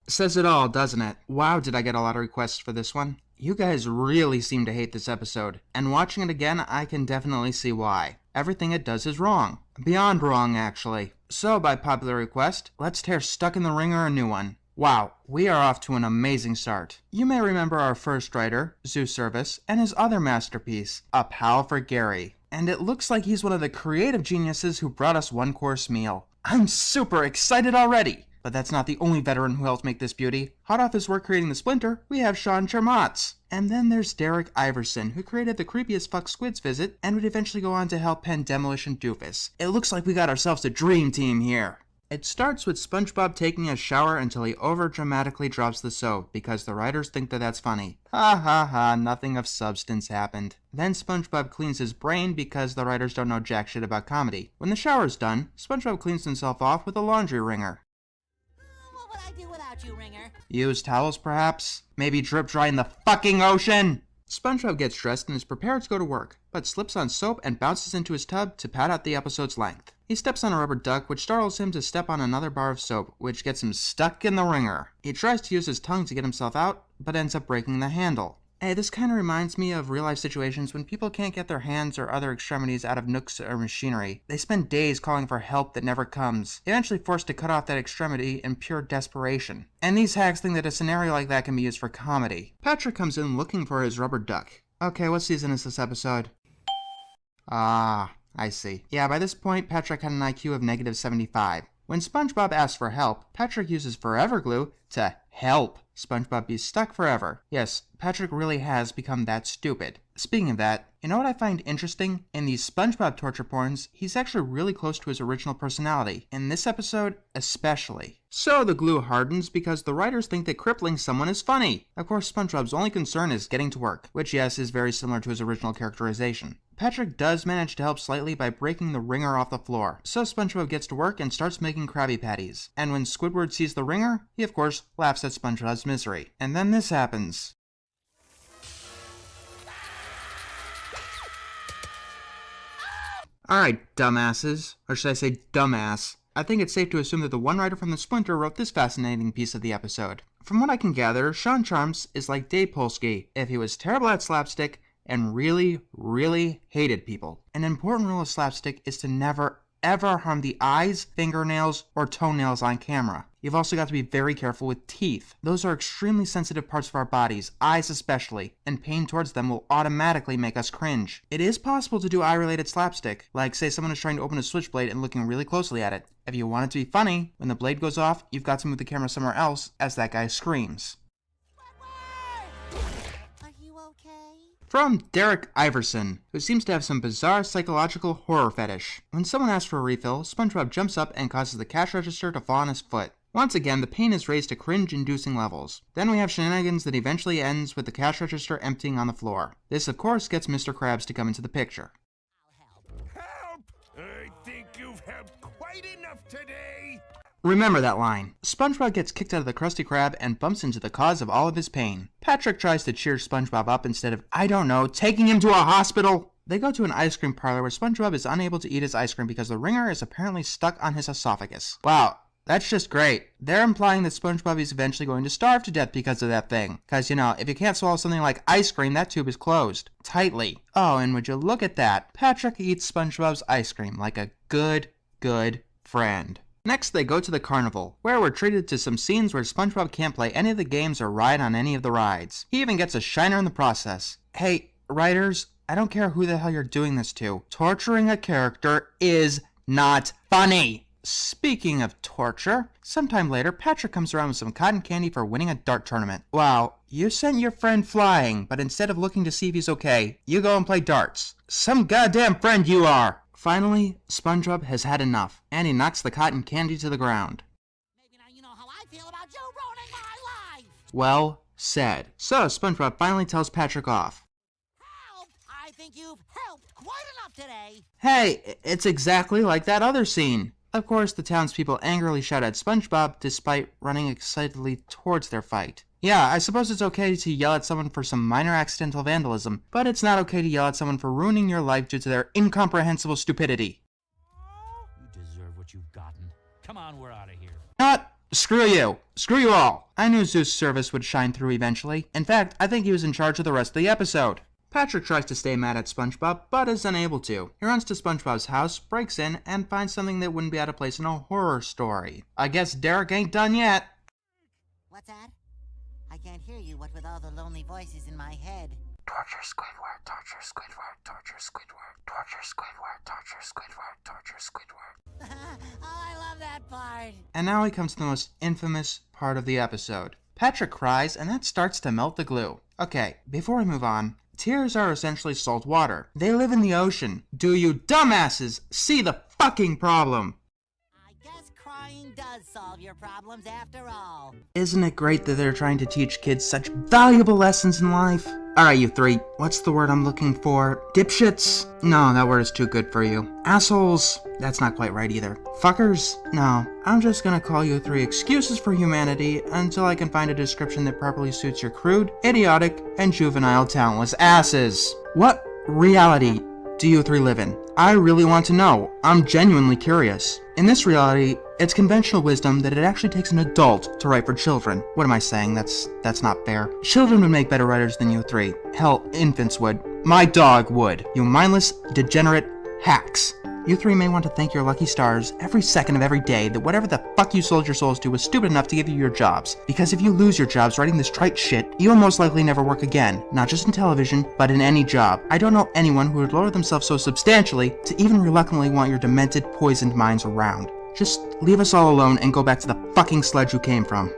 Says it all, doesn't it? Wow, did I get a lot of requests for this one? You guys really seem to hate this episode, and watching it again, I can definitely see why. Everything it does is wrong. Beyond wrong, actually. So, by popular request, let's tear Stuck in the Wringer a new one. Wow, we are off to an amazing start. You may remember our first writer, Zoo Service, and his other masterpiece, A Pal for Gary. And it looks like he's one of the creative geniuses who brought us one-course meal. I'm super excited already! But that's not the only veteran who helped make this beauty. Hot off his work creating the Splinter, we have Sean Chermatz. And then there's Derek Iverson, who created the creepiest fuck squids visit, and would eventually go on to help pen Demolition Doofus. It looks like we got ourselves a dream team here. It starts with SpongeBob taking a shower until he over-dramatically drops the soap, because the writers think that that's funny. Ha ha ha, nothing of substance happened. Then SpongeBob cleans his brain because the writers don't know jack shit about comedy. When the shower's done, SpongeBob cleans himself off with a laundry wringer. What would I do without you, Wringer? Use towels, perhaps? Maybe drip dry in the fucking ocean? SpongeBob gets dressed and is prepared to go to work, but slips on soap and bounces into his tub to pad out the episode's length. He steps on a rubber duck, which startles him to step on another bar of soap, which gets him stuck in the wringer. He tries to use his tongue to get himself out, but ends up breaking the handle. Hey, this kind of reminds me of real-life situations when people can't get their hands or other extremities out of nooks or machinery. They spend days calling for help that never comes, eventually forced to cut off that extremity in pure desperation. And these hacks think that a scenario like that can be used for comedy. Patrick comes in looking for his rubber duck. Okay, what season is this episode? Ah, I see. Yeah, by this point, Patrick had an IQ of negative 75. When SpongeBob asks for help, Patrick uses Forever Glue to help SpongeBob be stuck forever. Yes, Patrick really has become that stupid. Speaking of that, you know what I find interesting? In these SpongeBob torture porns, he's actually really close to his original personality. In this episode, especially. So the glue hardens because the writers think that crippling someone is funny. Of course, SpongeBob's only concern is getting to work, which yes, is very similar to his original characterization. Patrick does manage to help slightly by breaking the wringer off the floor, so SpongeBob gets to work and starts making Krabby Patties. And when Squidward sees the wringer, he of course laughs at SpongeBob's misery. And then this happens. Alright, dumbasses. Or should I say dumbass. I think it's safe to assume that the one writer from the Splinter wrote this fascinating piece of the episode. From what I can gather, Sean Chermatz is like Dave Polsky if he was terrible at slapstick and really, really hated people. An important rule of slapstick is to never, ever harm the eyes, fingernails, or toenails on camera. You've also got to be very careful with teeth. Those are extremely sensitive parts of our bodies, eyes especially, and pain towards them will automatically make us cringe. It is possible to do eye-related slapstick, like say someone is trying to open a switchblade and looking really closely at it. If you want it to be funny, when the blade goes off, you've got to move the camera somewhere else as that guy screams. From Derek Iverson, who seems to have some bizarre psychological horror fetish. When someone asks for a refill, SpongeBob jumps up and causes the cash register to fall on his foot. Once again, the pain is raised to cringe-inducing levels. Then we have shenanigans that eventually ends with the cash register emptying on the floor. This, of course, gets Mr. Krabs to come into the picture. Help! I think you've helped quite enough today! Remember that line. SpongeBob gets kicked out of the Krusty Krab and bumps into the cause of all of his pain. Patrick tries to cheer SpongeBob up instead of, I don't know, taking him to a hospital. They go to an ice cream parlor where SpongeBob is unable to eat his ice cream because the wringer is apparently stuck on his esophagus. Wow, that's just great. They're implying that SpongeBob is eventually going to starve to death because of that thing. Cause you know, if you can't swallow something like ice cream, that tube is closed. Tightly. Oh, and would you look at that? Patrick eats SpongeBob's ice cream like a good friend. Next, they go to the carnival, where we're treated to some scenes where SpongeBob can't play any of the games or ride on any of the rides. He even gets a shiner in the process. Hey, writers, I don't care who the hell you're doing this to. Torturing a character is not funny. Speaking of torture, sometime later, Patrick comes around with some cotton candy for winning a dart tournament. Wow, you sent your friend flying, but instead of looking to see if he's okay, you go and play darts. Some goddamn friend you are! Finally, SpongeBob has had enough, and he knocks the cotton candy to the ground. Maybe now you know how I feel about you ruining my life! Well said. So, SpongeBob finally tells Patrick off. Help! I think you've helped quite enough today! Hey, it's exactly like that other scene. Of course, the townspeople angrily shout at SpongeBob despite running excitedly towards their fight. Yeah, I suppose it's okay to yell at someone for some minor accidental vandalism, but it's not okay to yell at someone for ruining your life due to their incomprehensible stupidity. You deserve what you've gotten. Come on, we're out of here. Not Screw you. Screw you all. I knew Zeus' service would shine through eventually. In fact, I think he was in charge of the rest of the episode. Patrick tries to stay mad at SpongeBob, but is unable to. He runs to SpongeBob's house, breaks in, and finds something that wouldn't be out of place in a horror story. I guess Derek ain't done yet. What's that? I can't hear you, what with all the lonely voices in my head. Torture Squidward, torture Squidward, torture Squidward, torture Squidward, torture Squidward, torture Squidward. Oh, I love that part. And now he comes to the most infamous part of the episode. Patrick cries, and that starts to melt the glue. Okay, before we move on, tears are essentially salt water. They live in the ocean. Do you dumbasses see the fucking problem? I guess crying does solve your problems after all. Isn't it great that they're trying to teach kids such valuable lessons in life? Alright, you three. What's the word I'm looking for? Dipshits? No, that word is too good for you. Assholes? That's not quite right either. Fuckers? No. I'm just gonna call you three excuses for humanity until I can find a description that properly suits your crude, idiotic, and juvenile talentless asses. What reality do you three live in? I really want to know. I'm genuinely curious. In this reality, it's conventional wisdom that it actually takes an adult to write for children. What am I saying? That's not fair. Children would make better writers than you three. Hell, infants would. My dog would. You mindless, degenerate hacks. You three may want to thank your lucky stars every second of every day that whatever the fuck you sold your souls to was stupid enough to give you your jobs. Because if you lose your jobs writing this trite shit, you'll most likely never work again. Not just in television, but in any job. I don't know anyone who would lower themselves so substantially to even reluctantly want your demented, poisoned minds around. Just leave us all alone and go back to the fucking sledge you came from.